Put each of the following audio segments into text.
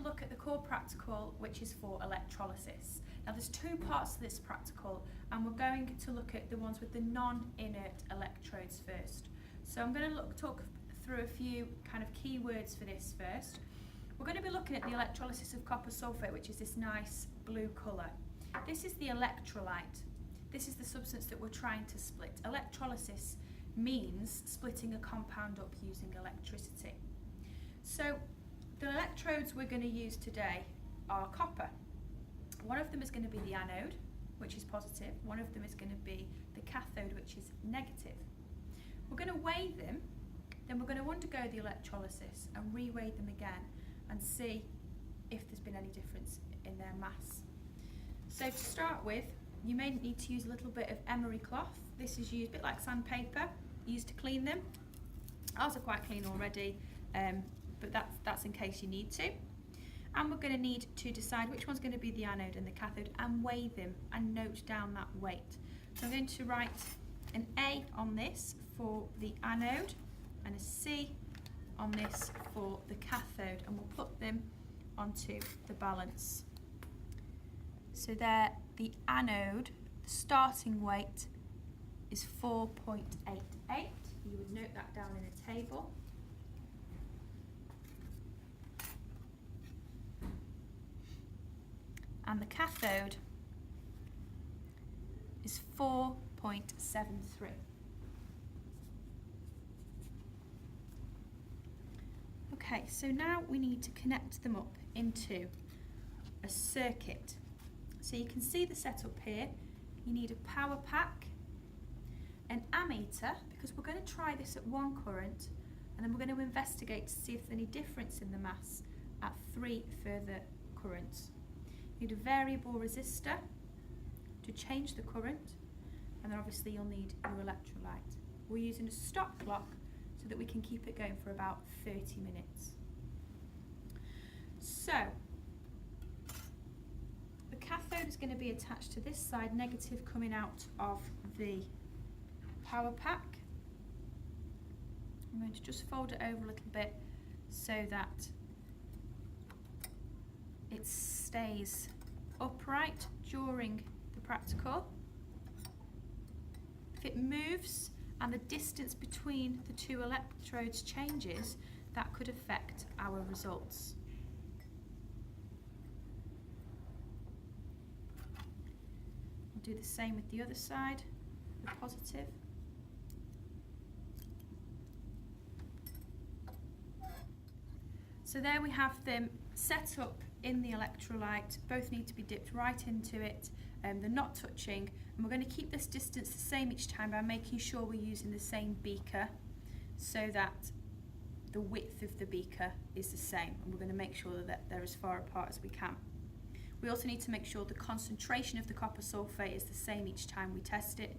look at the core practical, which is for electrolysis. Now there's two parts to this practical, and we're going to look at the ones with the non-inert electrodes first. So I'm going to talk through a few kind of key words for this first. We're going to be looking at the electrolysis of copper sulfate, which is this nice blue colour. This is the electrolyte. This is the substance that we're trying to split. Electrolysis means splitting a compound up using electricity. So the electrodes we're going to use today are copper. One of them is going to be the anode, which is positive. One of them is going to be the cathode, which is negative. We're going to weigh them, then we're going to undergo the electrolysis and re-weigh them again and see if there's been any difference in their mass. So to start with, you may need to use a little bit of emery cloth. This is used a bit like sandpaper, used to clean them. Ours are quite clean already, but that's in case you need to. And we're going to need to decide which one's going to be the anode and the cathode and weigh them and note down that weight. So I'm going to write an A on this for the anode and a C on this for the cathode, and we'll put them onto the balance. So there, the anode, the starting weight is 4.88. You would note that down in a table. And the cathode is 4.73. Okay, so now we need to connect them up into a circuit. So you can see the setup here. You need a power pack, an ammeter, because we're going to try this at 1 current, and then we're going to investigate to see if there's any difference in the mass at 3 further currents. You need a variable resistor to change the current, and then obviously you'll need your electrolyte. We're using a stop clock so that we can keep it going for about 30 minutes. So the cathode is going to be attached to this side, negative coming out of the power pack. I'm going to just fold it over a little bit so that it stays upright during the practical. If it moves and the distance between the two electrodes changes, that could affect our results. We'll do the same with the other side, the positive. So there we have them set up in the electrolyte. Both need to be dipped right into it. They're not touching, and we're going to keep this distance the same each time by making sure we're using the same beaker so that the width of the beaker is the same, and we're going to make sure that they're as far apart as we can. We also need to make sure the concentration of the copper sulfate is the same each time we test it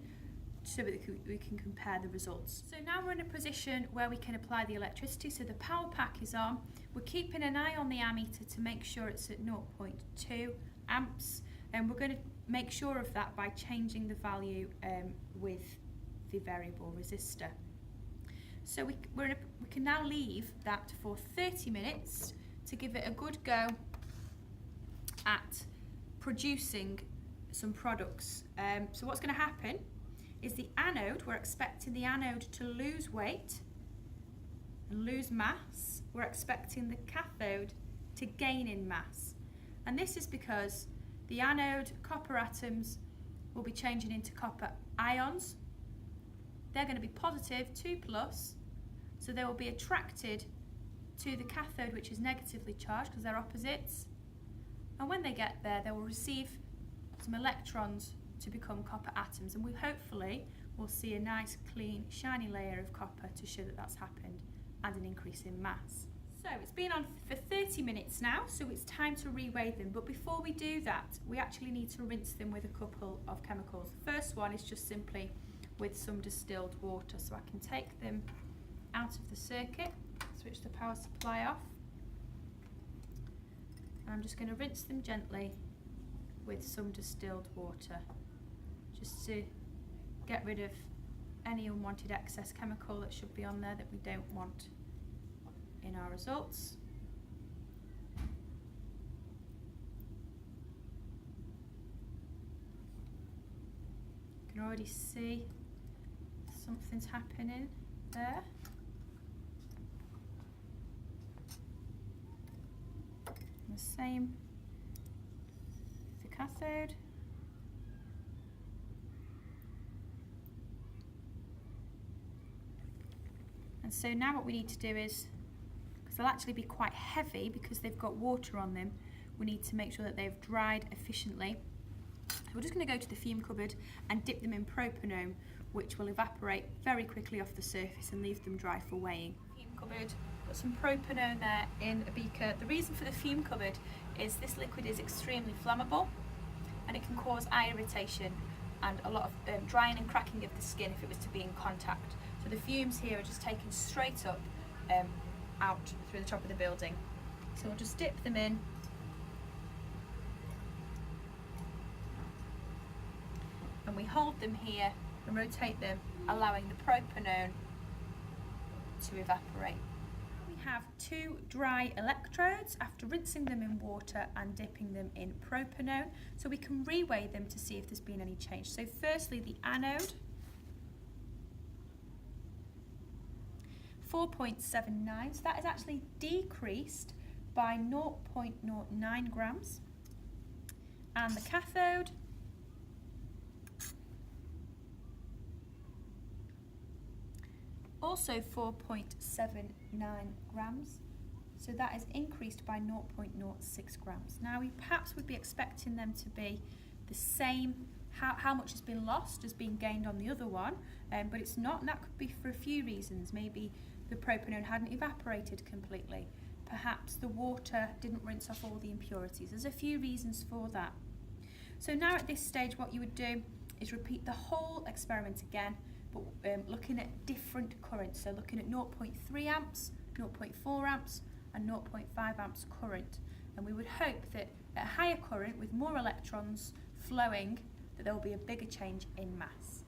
so that we can compare the results. So now we're in a position where we can apply the electricity. So the power pack is on. We're keeping an eye on the ammeter to make sure it's at 0.2 amps, and we're going to make sure of that by changing the value with the variable resistor. So we can now leave that for 30 minutes to give it a good go at producing some products. So what's going to happen is the anode, we're expecting the anode to lose weight and lose mass. We're expecting the cathode to gain in mass. And this is because the anode copper atoms will be changing into copper ions. They're going to be positive, 2+, so they will be attracted to the cathode, which is negatively charged because they're opposites. And when they get there, they will receive some electrons to become copper atoms, and we hopefully will see a nice, clean, shiny layer of copper to show that that's happened, and an increase in mass. So it's been on for 30 minutes now, so it's time to re-weigh them. But before we do that, we actually need to rinse them with a couple of chemicals. The first one is just simply with some distilled water. So I can take them out of the circuit, switch the power supply off, and I'm just going to rinse them gently with some distilled water, just to get rid of any unwanted excess chemical that should be on there that we don't want in our results. already see something's happening there. The same with the cathode. And so now what we need to do is, because they'll actually be quite heavy because they've got water on them, we need to make sure that they've dried efficiently. So we're just going to go to the fume cupboard and dip them in propanone, which will evaporate very quickly off the surface and leave them dry for weighing. Fume cupboard, got some propanone there in a beaker. The reason for the fume cupboard is this liquid is extremely flammable and it can cause eye irritation and a lot of drying and cracking of the skin if it was to be in contact. So the fumes here are just taken straight up out through the top of the building. So we'll just dip them in. And we hold them here and rotate them, allowing the propanone to evaporate. We have 2 dry electrodes after rinsing them in water and dipping them in propanone, so we can reweigh them to see if there's been any change. So firstly, the anode, 4.79, so that is actually decreased by 0.09 grams. And the cathode, also 4.79 grams, so that is increased by 0.06 grams. Now we perhaps would be expecting them to be the same, how much has been lost has been gained on the other one, but it's not, and that could be for a few reasons. Maybe the propanone hadn't evaporated completely, perhaps the water didn't rinse off all the impurities. There's a few reasons for that. So now at this stage what you would do is repeat the whole experiment again, but looking at different currents, so looking at 0.3 amps, 0.4 amps and 0.5 amps current, and we would hope that at a higher current with more electrons flowing that there will be a bigger change in mass.